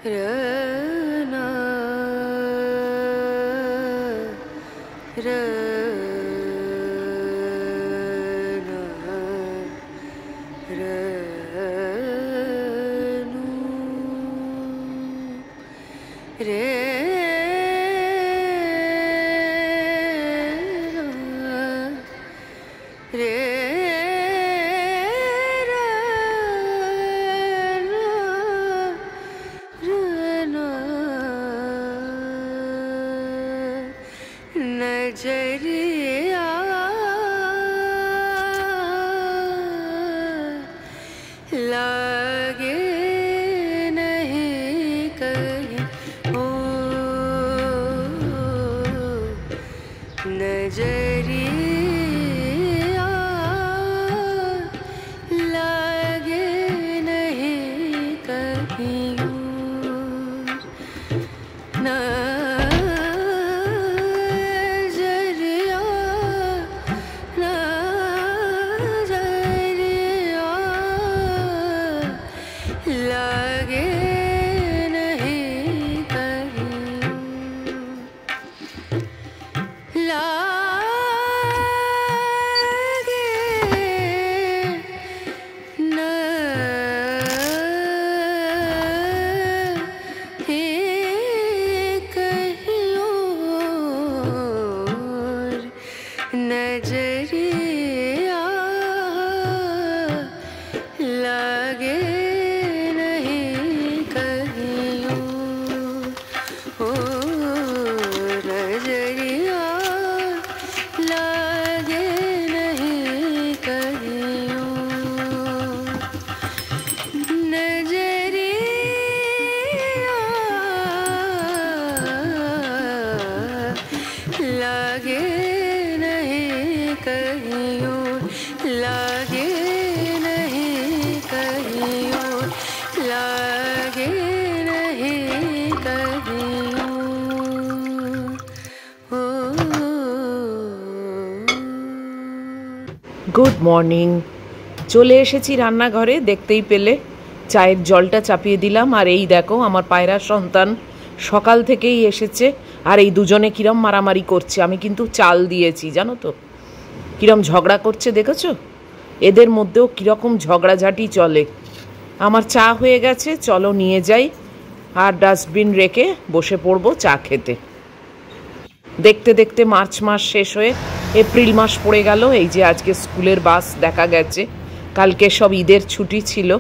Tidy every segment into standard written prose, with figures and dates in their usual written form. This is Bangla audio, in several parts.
रना नजरिया लागे नहीं कहीं ओ नजरिया लागे नहीं कहीं नजरिया लागे नहीं कहीं ओ नजरिया लागे नहीं कहीं नजरिया लागे कहीं लागे नहीं कहीं लागे नहीं कहीं গুড মর্নিং। চলে এসেছি রান্নাঘরে, দেখতেই পেলে চায়ের জলটা চাপিয়ে দিলাম। আর এই দেখো আমার পায়রা সন্তান সকাল থেকেই এসেছে, আর এই দুজনে কিরম মারামারি করছে। আমি কিন্তু চাল দিয়েছি, জানো তো কিরম ঝগড়া করছে দেখেছো? এদের মধ্যেও কিরকম ঝগড়াঝাটি চলে। আমার চা হয়ে গেছে, চলো নিয়ে যাই আর ডাস্টবিন রেখে বসে পড়বো চা খেতে। দেখতে দেখতে মার্চ মাস শেষ হয়ে এপ্রিল মাস পড়ে গেল। এই যে আজকে স্কুলের বাস দেখা গেছে, কালকে সব ঈদের ছুটি ছিল,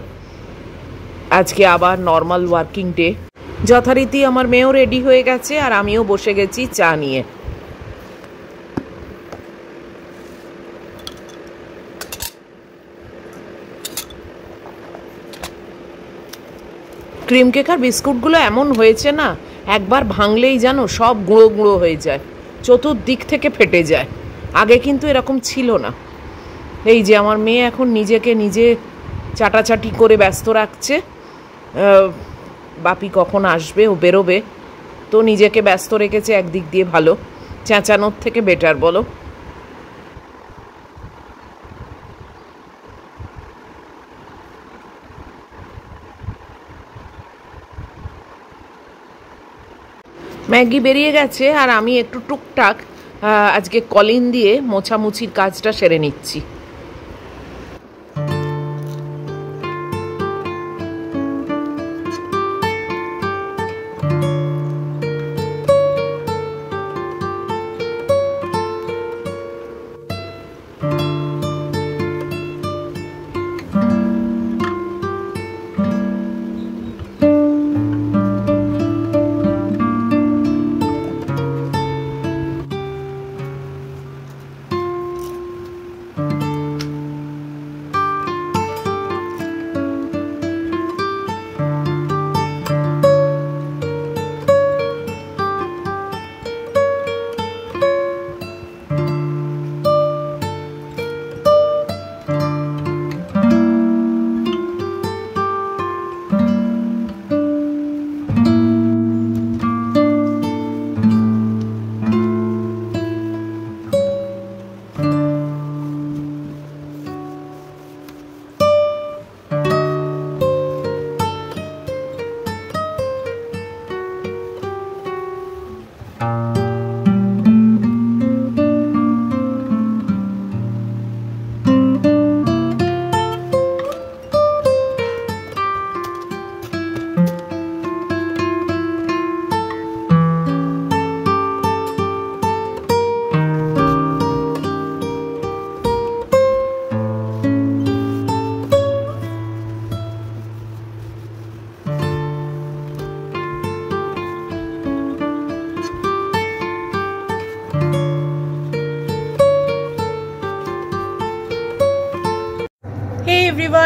আজকে আবার নর্মাল ওয়ার্কিং ডে। যথারীতি আমার মেয়েও রেডি হয়ে গেছে আর আমিও বসে গেছি চা নিয়ে। ক্রিম কেক আর বিস্কুটগুলো এমন হয়েছে না, একবার ভাঙলেই জানো সব গুঁড়ো গুঁড়ো হয়ে যায়, চতুর্দিক থেকে ফেটে যায়। আগে কিন্তু এরকম ছিল না। এই যে আমার মেয়ে এখন নিজেকে নিজে চাটাচাটি করে ব্যস্ত রাখছে। বাপি কখন আসবে, ও বেরোবে, তো নিজেকে ব্যস্ত রেখেছে। একদিক দিয়ে ভালো, চেঁচানোর থেকে বেটার বলো। ম্যাগি বেরিয়ে গেছে আর আমি একটু টুকটাক আজকে কলিন দিয়ে মোছামুছির কাজটা সেরে নিচ্ছি।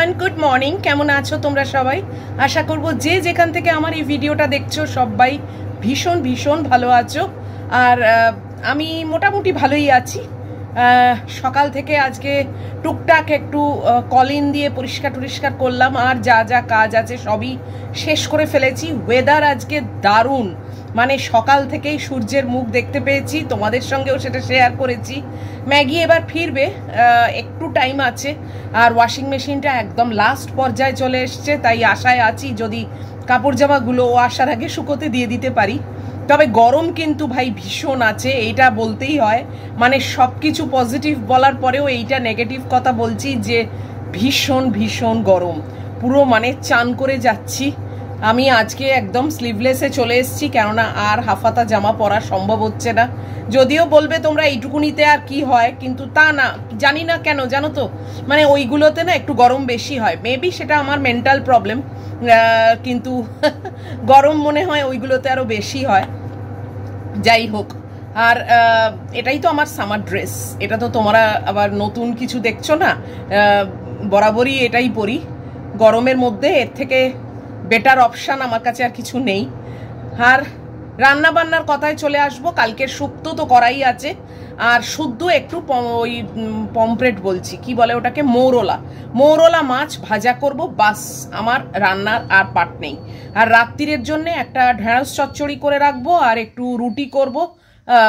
Everyone, good morning. কেমন আছো তোমরা সবাই? আশা করব যে যেখান থেকে আমার এই ভিডিওটা দেখছো সবাই ভীষণ ভীষণ ভালো আছো। আর আমি মোটামুটি ভালোই আছি। সকাল থেকে আজকে টুকটাক একটু কলিন দিয়ে পরিষ্কার করলাম, আর যা যা কাজ আছে সবই শেষ করে ফেলেছি। ওয়েদার আজকে দারুণ, মানে সকাল থেকেই সূর্যের মুখ দেখতে পেয়েছি, তোমাদের সঙ্গেও সেটা শেয়ার করেছি। ম্যাগি এবার ফিরবে, একটু টাইম আছে। আর ওয়াশিং মেশিনটা একদম লাস্ট পর্যায়ে চলে এসছে, তাই আশায় আছি যদি কাপড় জামাগুলো ও আসার আগে শুকোতে দিয়ে দিতে পারি। তবে গরম কিন্তু ভাই ভীষণ আছে, এইটা বলতেই হয়। মানে সব কিছু পজিটিভ বলার পরেও এইটা নেগেটিভ কথা বলছি যে ভীষণ ভীষণ গরম, পুরো মানে চান করে যাচ্ছি। আমি আজকে একদম স্লিভলেসে চলে এসেছি, কেননা আর হাফাতা জামা পরা সম্ভব হচ্ছে না। যদিও বলবে তোমরা এইটুকুনিতে আর কি হয়, কিন্তু তা না, জানি না কেন জানো তো, মানে ওইগুলোতে না একটু গরম বেশি হয়। মেবি সেটা আমার মেন্টাল প্রবলেম, কিন্তু গরম মনে হয় ওইগুলোতে আরও বেশি হয়। যাই হোক, আর এটাই তো আমার সামার ড্রেস। এটা তো তোমরা আবার নতুন কিছু দেখছো না, বরাবরই এটাই পরি গরমের মধ্যে। এর থেকে বেটার অপশান আমার কাছে আর কিছু নেই। আর রান্না বান্নার কথায় চলে আসবো। কালকের শুক্তো তো করাই আছে, আর শুদ্ধ একটু ওই পমফ্রেট বলছি, কি বলে ওটাকে, মৌরলা মাছ ভাজা করব, বাস। আমার রান্নার আর পাট নেই। আর রাত্রিরের জন্য একটা ঢেঁড়স চচ্চড়ি করে রাখবো, আর একটু রুটি করব,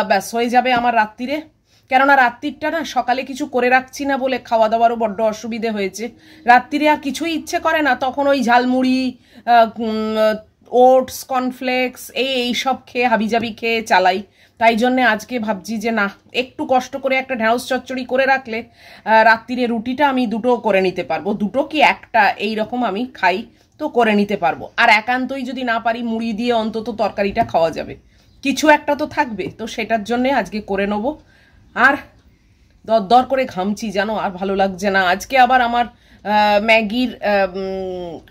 ব্যাস হয়ে যাবে আমার রাত্রিরে। কেননা রাত্রিরটা না সকালে কিছু করে রাখছি না বলে খাওয়া দাওয়ারও বড্ড অসুবিধে হয়েছে। রাত্রিরে আর কিছুই ইচ্ছে করে না, তখন ওই ঝালমুড়ি, ওটস, কর্নফ্লেক্স এই সব খেয়ে হাবিজাবি খেয়ে চালাই। তাই জন্যে আজকে ভাবছি যে না, একটু কষ্ট করে একটা ঢেঁড়স চচ্চড়ি করে রাখলে রাত্রিরে রুটিটা আমি দুটো করে নিতে পারবো, দুটো কি একটা এইরকম আমি খাই, তো করে নিতে পারবো। আর একান্তই যদি না পারি, মুড়ি দিয়ে অন্তত তরকারিটা খাওয়া যাবে, কিছু একটা তো থাকবে। তো সেটার জন্যে আজকে করে নেবো। আর দর করে ঘামছি জানো, আর ভালো লাগছে না। আজকে আবার আমার ম্যাগির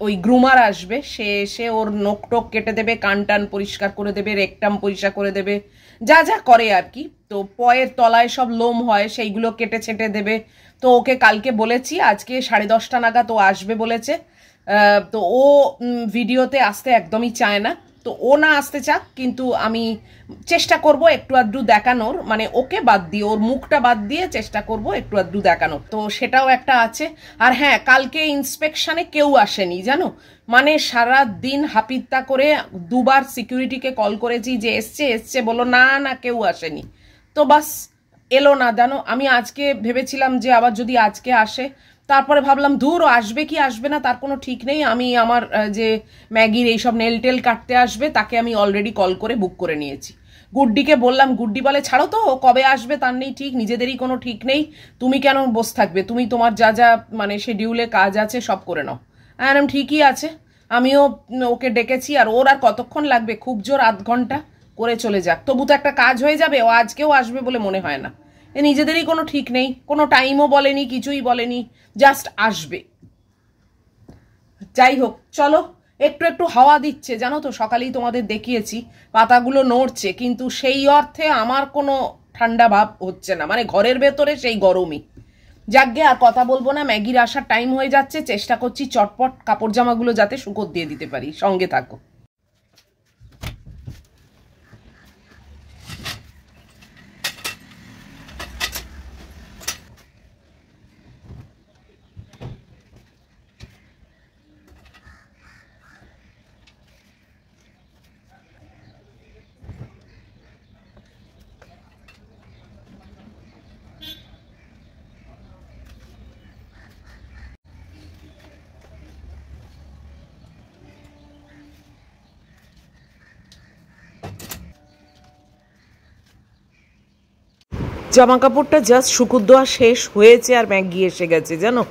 ওই গ্রুমার আসবে, সে এসে ওর নোক টোক কেটে দেবে, কান টান পরিষ্কার করে দেবে, রেকটাম পরিষ্কার করে দেবে, যা যা করে আর কি। তো পয়ের তলায় সব লোম হয়, সেইগুলো কেটে ছেটে দেবে। তো ওকে কালকে বলেছি, আজকে 10:30 নাগাদ ও আসবে বলেছে। তো ও ভিডিওতে আসতে একদমই চায় না, তো ও না আসতে চাক, কিন্তু আমি চেষ্টা করব একটু আধটু দেখানোর, মানে ওকে বাদ দিয়ে, ওর মুখটা বাদ দিয়ে চেষ্টা করব একটু আধটু দেখানোর। তো সেটাও একটা আছে। আর হ্যাঁ, কালকে ইন্সপেকশনে কেউ আসেনি জানো, মানে সারা দিন হাপিত্তা করে দুবার সিকিউরিটিকে কল করেছি যে এসছে, বলো না না কেউ আসেনি। তো বাস এলো না জানো। আমি আজকে ভেবেছিলাম যে আবার যদি আজকে আসে, তারপরে ভাবলাম দূর, আসবে কি আসবে না তার কোনো ঠিক নেই। আমি আমার যে ম্যাগির এইসব নেল টেল কাটতে আসবে, তাকে আমি অলরেডি কল করে বুক করে নিয়েছি। গুড্ডিকে বললাম, গুড্ডি বলে ছাড়ো তো, কবে আসবে তার নেই ঠিক, নিজেদেরই কোনো ঠিক নেই, তুমি কেন বসে থাকবে, তুমি তোমার যা যা মানে শিডিউলে কাজ আছে সব করে নাও। আর ঠিকই আছে, আমিও ওকে ডেকেছি। আর ওর আর কতক্ষণ লাগবে, খুব জোর আধ ঘন্টা করে চলে যাক, তবু তো একটা কাজ হয়ে যাবে। ও আজকেও আসবে বলে মনে হয় না, নিজেদেরই কোনো ঠিক নেই, কোনো টাইমও বলেনি, কিছুই বলেনি, জাস্ট আসবে। যাই হোক, চলো, একটু একটু হাওয়া দিচ্ছে জানো তো, সকালেই তোমাদের দেখিয়েছি পাতাগুলো নড়ছে, কিন্তু সেই অর্থে আমার কোনো ঠান্ডা ভাব হচ্ছে না, মানে ঘরের ভেতরে সেই গরমই। যাকগে, আর কথা বলবো না, ম্যাগির আসার টাইম হয়ে যাচ্ছে, চেষ্টা করছি চটপট কাপড় জামাগুলো যাতে শুকোতে দিয়ে দিতে পারি। সঙ্গে থাকো। জামা কাপড়টা জাস্ট শুকুর দেওয়া শেষ হয়েছে, আর ম্যাগি এসে গেছে জানো,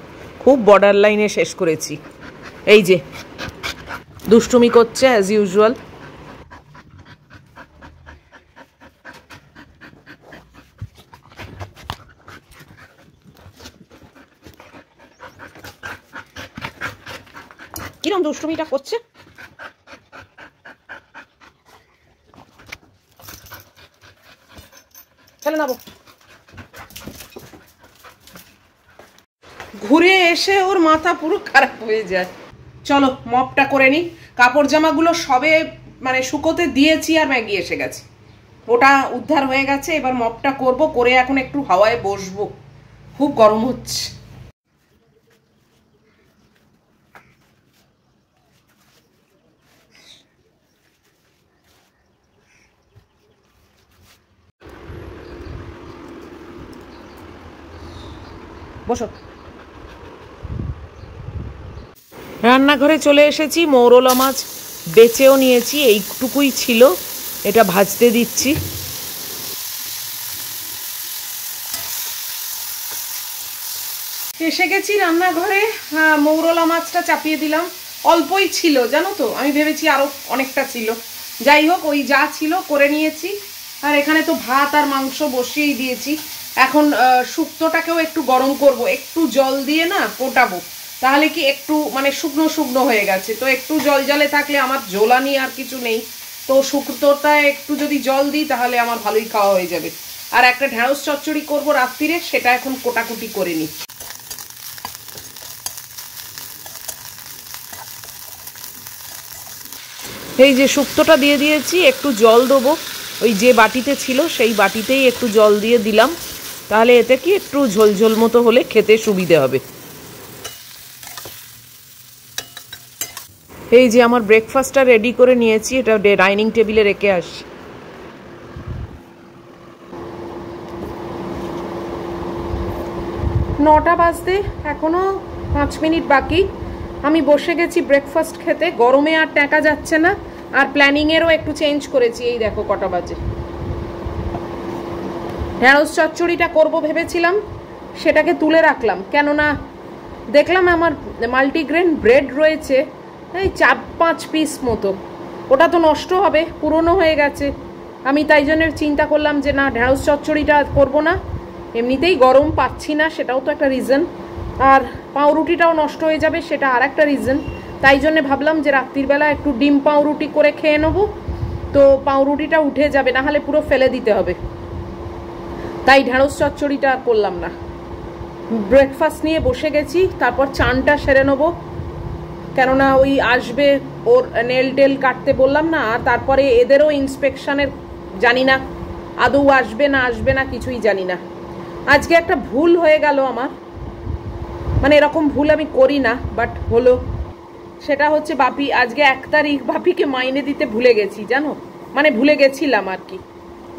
খুব বর্ডার লাইনে শেষ করেছি। এই যে দুষ্টুমি করছে অ্যাজ ইউজুয়াল। কিরম দুষ্টুমিটা করছে, ফেলে নেবো। ঘুরে এসে ওর মাথা পুরো খারাপ হয়ে যায়। চলো মপটা করে নি। কাপড় জামাগুলো সবে মানে শুকোতে দিয়েছি আর ম্যাগি এসে গেছে, ওটা উদ্ধার হয়ে গেছে। এবার মপটা করব, করে এখন একটু হাওয়ায় বসবো, খুব গরম হচ্ছে। বসো। রান্নাঘরে চলে এসেছি, মৌরলা মাছ বেচেও নিয়েছি, এইটুকুই ছিল, এটা ভাজতে দিচ্ছি। এসে গেছি রান্নাঘরে, মৌরলা মাছটা চাপিয়ে দিলাম। অল্পই ছিল জানো তো, আমি ভেবেছি আরো অনেকটা ছিল। যাই হোক, ওই যা ছিল করে নিয়েছি। আর এখানে তো ভাত আর মাংস বসিয়েই দিয়েছি। এখন শুক্তোটাকেও একটু গরম করব, একটু জল দিয়ে না ফোটাবো, তাহলে কি একটু মানে শুকনো শুকনো হয়ে গেছে তো, একটু জল জলে থাকলে আমার ঝোলানি আর কিছু নেই তো, শুক্তোটা একটু যদি জল দিই তাহলে আমার ভালোই খাওয়া হয়ে যাবে। আর একটা ঢ্যাঁড়স চচ্চড়ি করবো রাত্রিরে, সেটা এখন কোটাকুটি করে নিই। এই যে শুক্তোটা দিয়ে দিয়েছি, একটু জল দেবো, ওই যে বাটিতে ছিল সেই বাটিতেই একটু জল দিয়ে দিলাম, তাহলে এতে কি একটু ঝোলঝোল মতো হলে খেতে সুবিধে হবে। এই যে আমার ব্রেকফাস্টটা রেডি করে নিয়েছি, এটা ডাইনিং টেবিলে রেখে আসি। নটা বাজতে এখনো 5 মিনিট বাকি। আমি বসে গেছি ব্রেকফাস্ট খেতে, গরমে আর টাকা যাচ্ছে না, আর প্ল্যানিংয়েরও একটু চেঞ্জ করেছি। এই দেখো কটা বাজে। ঢ্যাঁড়স চচ্চড়িটা করবো ভেবেছিলাম, সেটাকে তুলে রাখলাম, কেননা দেখলাম আমার মাল্টিগ্রেন ব্রেড রয়েছে এই 4-5 পিস মতো, ওটা তো নষ্ট হবে, পুরনো হয়ে গেছে। আমি তাই জন্য চিন্তা করলাম যে না, ঢ্যাঁড়স চচ্চড়িটা করবো না, এমনিতেই গরম পাচ্ছি না, সেটাও তো একটা রিজন, আর পাউরুটিটাও নষ্ট হয়ে যাবে, সেটা আর একটা রিজন। তাই জন্য ভাবলাম যে রাত্রিবেলা একটু ডিম পাউরুটি করে খেয়ে নেবো, তো পাউরুটিটা উঠে যাবে, না হলে পুরো ফেলে দিতে হবে। তাই ঢ্যাঁড়স চচ্চড়িটা আর করলাম না। ব্রেকফাস্ট নিয়ে বসে গেছি, তারপর চানটা সেরে নেবো, কেননা ওই আসবে, ওর নেল টেল কাটতে বললাম না, আর তারপরে এদেরও ইন্সপেকশনের, জানি না আদৌ আসবে না কিছুই জানি না। আজকে একটা ভুল হয়ে গেল আমার, মানে এরকম ভুল আমি করি না, বাট হলো। সেটা হচ্ছে বাপি, আজকে 1 তারিখ, বাপিকে মাইনে দিতে ভুলে গেছি জানো, মানে ভুলে গেছিলাম আর কি।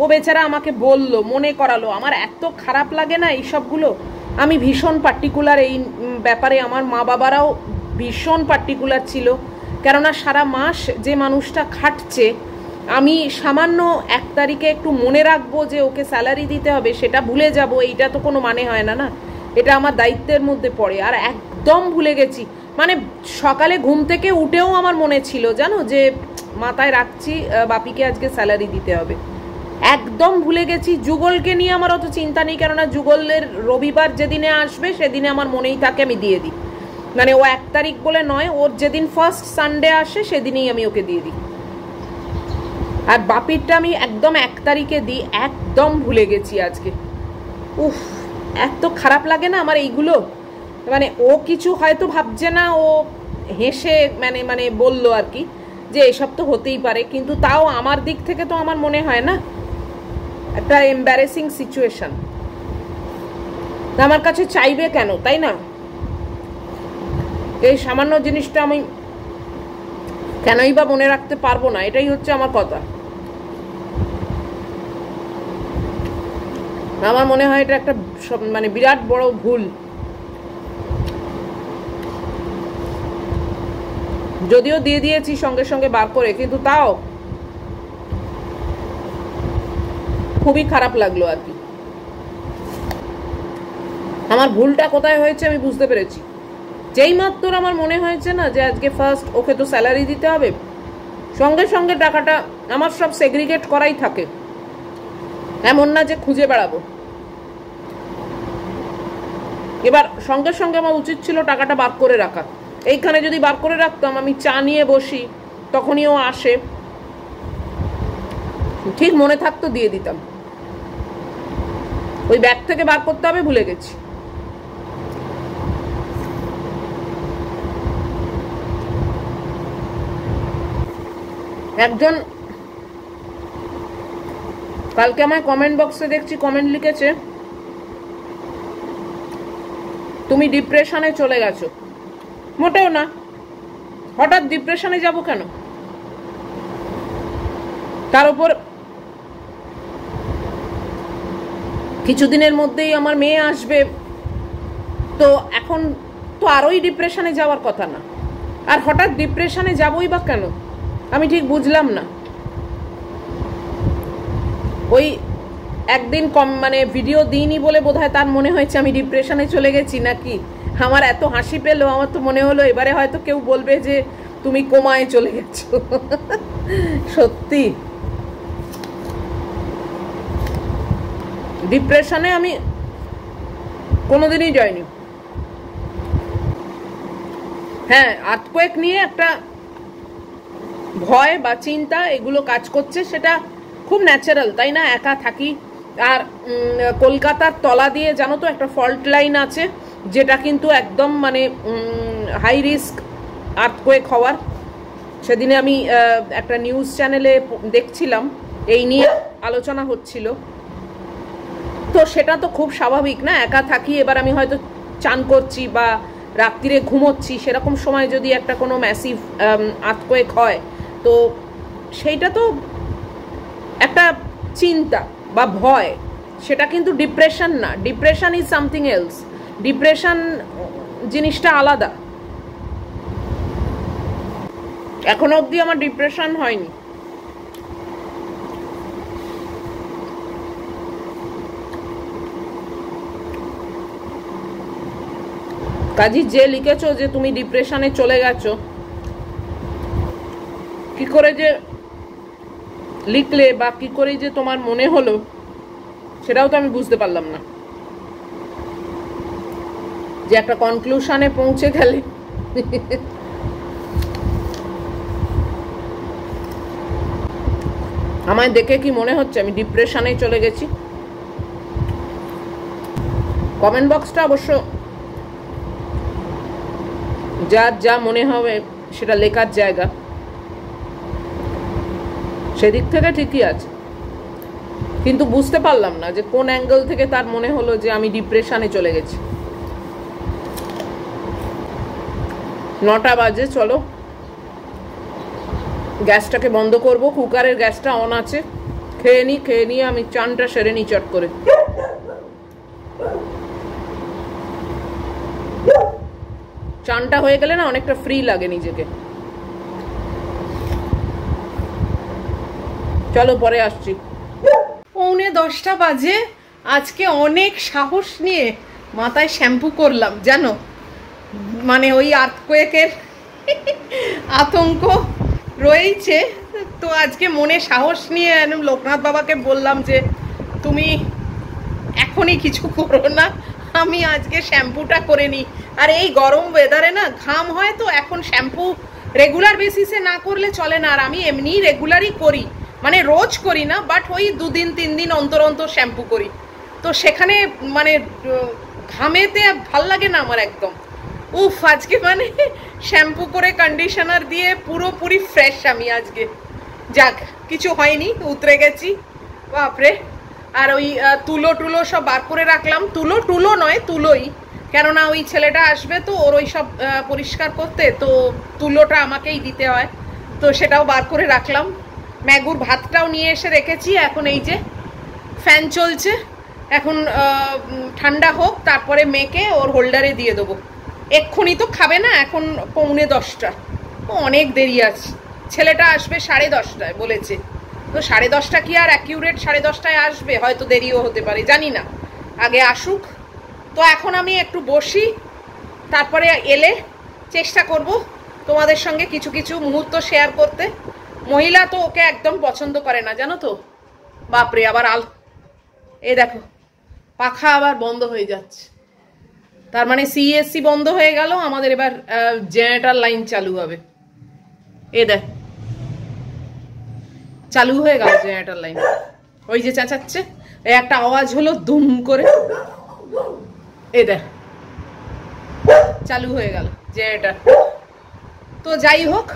ও বেচারা আমাকে বললো, মনে করালো, আমার এত খারাপ লাগে না এইসবগুলো। আমি ভীষণ পার্টিকুলার এই ব্যাপারে, আমার মা বাবারাও ভীষণ পার্টিকুলার ছিল, কেননা সারা মাস যে মানুষটা খাটছে, আমি সামান্য 1 তারিখে একটু মনে রাখবো যে ওকে স্যালারি দিতে হবে, সেটা ভুলে যাব, এইটা তো কোনো মানে হয় না, না এটা আমার দায়িত্বের মধ্যে পড়ে। আর একদম ভুলে গেছি, মানে সকালে ঘুম থেকে উঠেও আমার মনে ছিল জানো, যে মাথায় রাখছি বাপিকে আজকে স্যালারি দিতে হবে, একদম ভুলে গেছি। যুগলকে নিয়ে আমার অত চিন্তা নেই, কেননা যুগলের রবিবার যেদিনে আসবে সেদিনে আমার মনেই থাকে, আমি দিয়ে দিই, মানে ও 1 তারিখ বলে নয়, ওর যেদিন ফার্স্ট সানডে আসে সেদিনই আমি ওকে দিয়ে দিই। আর বাপিরটা আমি একদম 1 তারিখে দিই, একদম ভুলে গেছি আজকে। উফ, এত খারাপ লাগে না আমার এইগুলো, মানে ও কিছু হয়তো ভাবছে না, ও হেসে মানে বললো আর কি, যে এসব তো হতেই পারে, কিন্তু তাও আমার দিক থেকে তো আমার মনে হয় না একটা এম্বারেসিং সিচুয়েশন, আমার কাছে চাইবে কেন, তাই না? এই সামান্য জিনিসটা আমি কেনই বা মনে রাখতে পারবো না, এটাই হচ্ছে আমার কথা। আমার মনে হয় এটা একটা মানে বিরাট বড় ভুল। যদিও দিয়ে দিয়েছি সঙ্গে সঙ্গে বার করে, কিন্তু তাও খুবই খারাপ লাগলো আর কি। আমার ভুলটা কোথায় হয়েছে আমি বুঝতে পেরেছি। যেই মাত্র আমার মনে হয়েছে না যে আজকে ফার্স্ট ওকে তো স্যালারি দিতে হবে, সঙ্গে সঙ্গে টাকাটা আমার সব সেগ্রিগেট করাই থাকে, এমন না যে খুঁজে বেড়াবো। এবার সঙ্গে সঙ্গে আমার উচিত ছিল টাকাটা বার করে রাখা। এইখানে যদি বার করে রাখতাম, আমি চা নিয়ে বসি, তখনই ও আসে, ঠিক মনে থাকতো দিয়ে দিতাম। ওই ব্যাগ থেকে বার করতে হবে, ভুলে গেছি। একজন কালকে আমার কমেন্ট বক্সে দেখছি কমেন্ট লিখেছে, তুমি ডিপ্রেশনে চলে গেছো। মোটেও না, হঠাৎ ডিপ্রেশনে যাব কেন? তার উপর কিছুদিনের মধ্যেই আমার মেয়ে আসবে, তো এখন তো আরোই ডিপ্রেশনে যাওয়ার কথা না। আর হঠাৎ ডিপ্রেশনে যাবই বা কেন আমি ঠিক বুঝলাম না। ওই একদিন কম মানে ভিডিও দিইনি বলে বোধহয় তার মনে হয়েছে আমি ডিপ্রেশনে চলে গেছি নাকি। আমার এত হাসি পেলো, আমার তো মনে হলো এবারে হয়তো কেউ বলবে যে তুমি কোমায় চলে গেছো। সত্যি ডিপ্রেশনে আমি কোনোদিনই যাইনি। হ্যাঁ, আর্থকোয়েক নিয়ে একটা ভয় বা চিন্তা এগুলো কাজ করছে, সেটা খুব ন্যাচারাল, তাই না? একা থাকি, আর কলকাতার তলা দিয়ে জানো তো একটা ফল্ট লাইন আছে, যেটা কিন্তু একদম মানে হাই রিস্ক আর্থকোয়েক হওয়ার। সেদিনে আমি একটা নিউজ চ্যানেলে দেখছিলাম, এই নিয়ে আলোচনা হচ্ছিল। তো সেটা তো খুব স্বাভাবিক না, একা থাকি, এবার আমি হয়তো চান করছি বা রাত্রিরে ঘুমোচ্ছি, সেরকম সময় যদি একটা কোনো ম্যাসিভ আর্থকোয়েক হয়, তো সেইটা তো একটা চিন্তা বা ভয়, সেটা কিন্তু ডিপ্রেশন না। Depression is something else, depression জিনিসটা আলাদা। এখনো অবধি আমার ডিপ্রেশন হয়নি। কাজী যে লিখেছো যে তুমি ডিপ্রেশনে চলে গেছো, কি করে যে লিখলে বা কি করে যে তোমার মনে হলো সেটাও তো আমি বুঝতে পারলাম না। যে একটা কনক্লুশনে পৌঁছে গেলে। আমায় দেখে কি মনে হচ্ছে আমি ডিপ্রেশনে চলে গেছি? কমেন্ট বক্সটা অবশ্য যার যা মনে হবে সেটা লেখার জায়গা, সেদিক থেকে ঠিকই আছে, কিন্তু বুঝতে পারলাম না যে কোন অ্যাঙ্গেল থেকে তার মনে হলো যে আমি ডিপ্রেশনে চলে গেছি। 9টা বাজে, চলো গ্যাসটাকে বন্ধ করব। কুকারের গ্যাসটা অন আছে, খেয়ে নিয়ে আমি চানটা সেরে নিই চট করে। চানটা হয়ে গেলে না অনেকটা ফ্রি লাগে নিজেকে। চলো পরে আসছি। 9:45 বাজে। আজকে অনেক সাহস নিয়ে মাথায় শ্যাম্পু করলাম জানো, মানে ওই আর্থকোয়েকের আতঙ্ক রয়েছে, তো আজকে মনে সাহস নিয়ে লোকনাথ বাবাকে বললাম যে তুমি এখনই কিছু করো না, আমি আজকে শ্যাম্পুটা করে নিই। আর এই গরম ওয়েদারে না ঘাম হয়, তো এখন শ্যাম্পু রেগুলার বেসিসে না করলে চলে না। আর আমি এমনি রেগুলারই করি, মানে রোজ করি না, বাট ওই 2 দিন 3 দিন অন্তর অন্তর শ্যাম্পু করি। তো সেখানে মানে ঘামেতে ভাল লাগে না আমার একদম। উফ, আজকে মানে শ্যাম্পু করে কন্ডিশনার দিয়ে পুরোপুরি ফ্রেশ আমি আজকে। যাক, কিছু হয়নি, উতরে গেছি বাপরে। আর ওই তুলো সব বার করে রাখলাম। তুলো নয়, তুলোই, কেননা ওই ছেলেটা আসবে তো ওর ওই সব পরিষ্কার করতে, তো তুলোটা আমাকেই দিতে হয়, তো সেটাও বার করে রাখলাম। ম্যাগুর ভাতটাও নিয়ে এসে রেখেছি। এখন এই যে ফ্যান চলছে, এখন ঠান্ডা হোক, তারপরে মেখে ওর হোল্ডারে দিয়ে দেবো। এক্ষুনি তো খাবে না, এখন 9:45, অনেক দেরি আছে। ছেলেটা আসবে 10:30 বলেছে, তো 10:30 কি আর অ্যাকিউরেট 10:30 আসবে? হয়তো দেরিও হতে পারে, জানি না, আগে আসুক। তো এখন আমি একটু বসি, তারপরে এলে চেষ্টা করব তোমাদের সঙ্গে কিছু কিছু মুহূর্ত শেয়ার করতে। মহিলা তো ওকে একদম পছন্দ করে না জানো তো, বাপরে। আবার এ দেখো পাখা আবার বন্ধ হয়ে যাচ্ছে, তার মানে সিএসসি বন্ধ হয়ে গেল, আমাদের এবার জেনারেটর লাইন চালু হবে। এ দেখ চালু হয়ে গেল জেনারেটর লাইন। ওই যে চেঁচাচ্ছে, এই একটা আওয়াজ হলো দুম করে, এ দেখ চালু হয়ে গেল জেনারেটর। তো যাই হোক,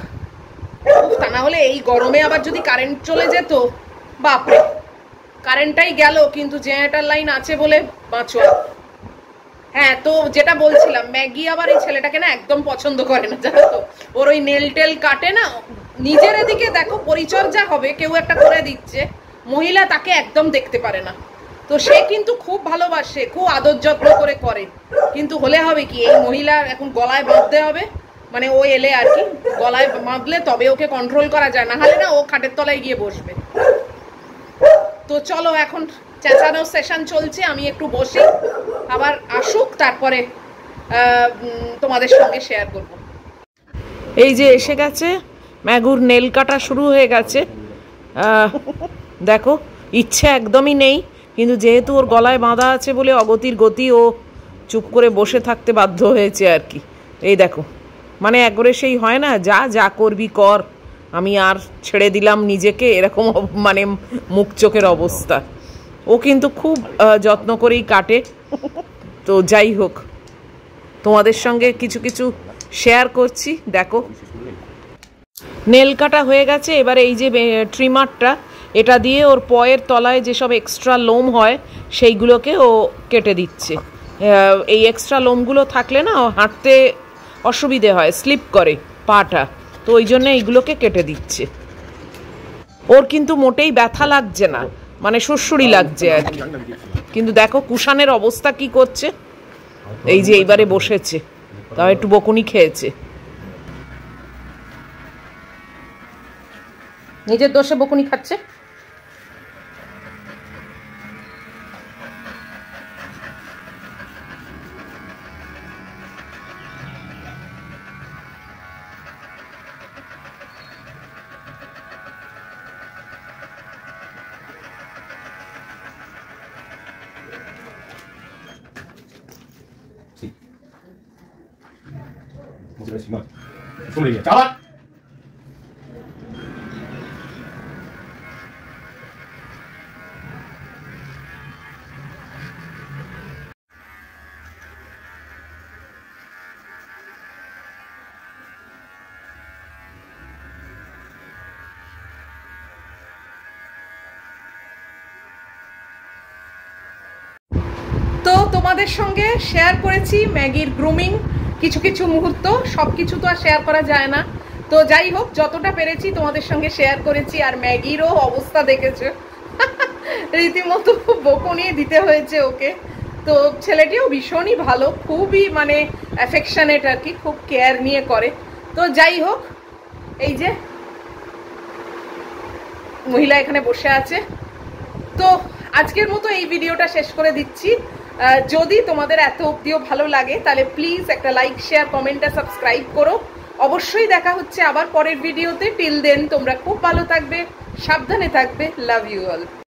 তা না হলে এই গরমে আবার যদি কারেন্ট চলে যেত, বাপরে। কারেন্টটাই গেল, কিন্তু জেনারেটর লাইন আছে বলে বাঁচো। হ্যাঁ, তো যেটা বলছিলাম, ম্যাগি আবার এই ছেলেটাকে না একদম পছন্দ করে না, জানো তো। ওর ওই নেল টেল কাটে না, নিজের এদিকে দেখো পরিচর্যা হবে, কেউ একটা করে দিচ্ছে, মহিলা তাকে একদম দেখতে পারে না। তো সে কিন্তু খুব ভালোবাসে, খুব আদর যত্ন করে, কিন্তু হলে হবে কি, এই মহিলার এখন গলায় বাঁধতে হবে, মানে ও এলে আর কি, গলায় বাঁধলে তবে ওকে কন্ট্রোল করা যায়, না হলে না ও খাটের তলায় গিয়ে বসবে। তো চলো, এখন চেঁচানোর সেশন চলছে, আমি একটু বসি, আবার আসুক, তারপরে তোমাদের সঙ্গে শেয়ার করব। এই যে এসে গেছে, ম্যাগুর নেল কাটা শুরু হয়ে গেছে। দেখো, ইচ্ছে একদমই নেই, কিন্তু যেহেতু ওর গলায় বাঁধা আছে বলে অগতির গতি, ও চুপ করে বসে থাকতে বাধ্য হয়েছে আর কি। এই দেখো, মানে একবারে সেই হয় না, যা যা করবি কর, আমি আর ছেড়ে দিলাম নিজেকে, এরকম মানে মুখ চোখের অবস্থা। ও কিন্তু খুব যত্ন করেই কাটে। তো যাই হোক, তোমাদের সঙ্গে কিছু কিছু শেয়ার করছি। দেখো, নেল কাটা হয়ে গেছে, এবার এই যে ট্রিমারটা, এটা দিয়ে ওর পয়ের তলায় যেসব এক্সট্রা লোম হয় সেইগুলোকে ও কেটে দিচ্ছে। এই এক্সট্রা লোমগুলো থাকলে না হাঁটতে অসুবিধে হয়, স্লিপ করে পাটা, তো ওই জন্য এইগুলোকে কেটে দিচ্ছে। ওর কিন্তু মোটেই ব্যথা লাগছে না, মানে সুড়সুড়ি লাগছে আর কি। কিন্তু দেখো কুষাণের অবস্থা কি করছে, এই যে এইবারে বসেছে, তাও একটু বকুনি খেয়েছে, নিজের দোষে বকুনি খাচ্ছে। তো তোমাদের সঙ্গে শেয়ার করেছি ম্যাগির গ্রুমিং কিছু কিছু মুহূর্ত, সব কিছু তো আর শেয়ার করা যায় না। তো যাই হোক, যতটা পেরেছি তোমাদের সঙ্গে শেয়ার করেছি। আর ম্যাগিরও অবস্থা দেখেছো, রীতিমতো বকুনি দিতে হয়েছে ওকে। তো ছেলেটিও ভীষণই ভালো, খুবই মানে অ্যাফেকশনেট আর কি, খুব কেয়ার নিয়ে করে। তো যাই হোক, এই যে মহিলা এখানে বসে আছে। তো আজকের মতো এই ভিডিওটা শেষ করে দিচ্ছি। যদি তোমাদের এত অবধিও ভালো লাগে, তাহলে প্লিজ একটা লাইক, শেয়ার, কমেন্ট আর সাবস্ক্রাইব করো। অবশ্যই দেখা হচ্ছে আবার পরের ভিডিওতে। টিল দেন তোমরা খুব ভালো থাকবে, সাবধানে থাকবে। Love you all.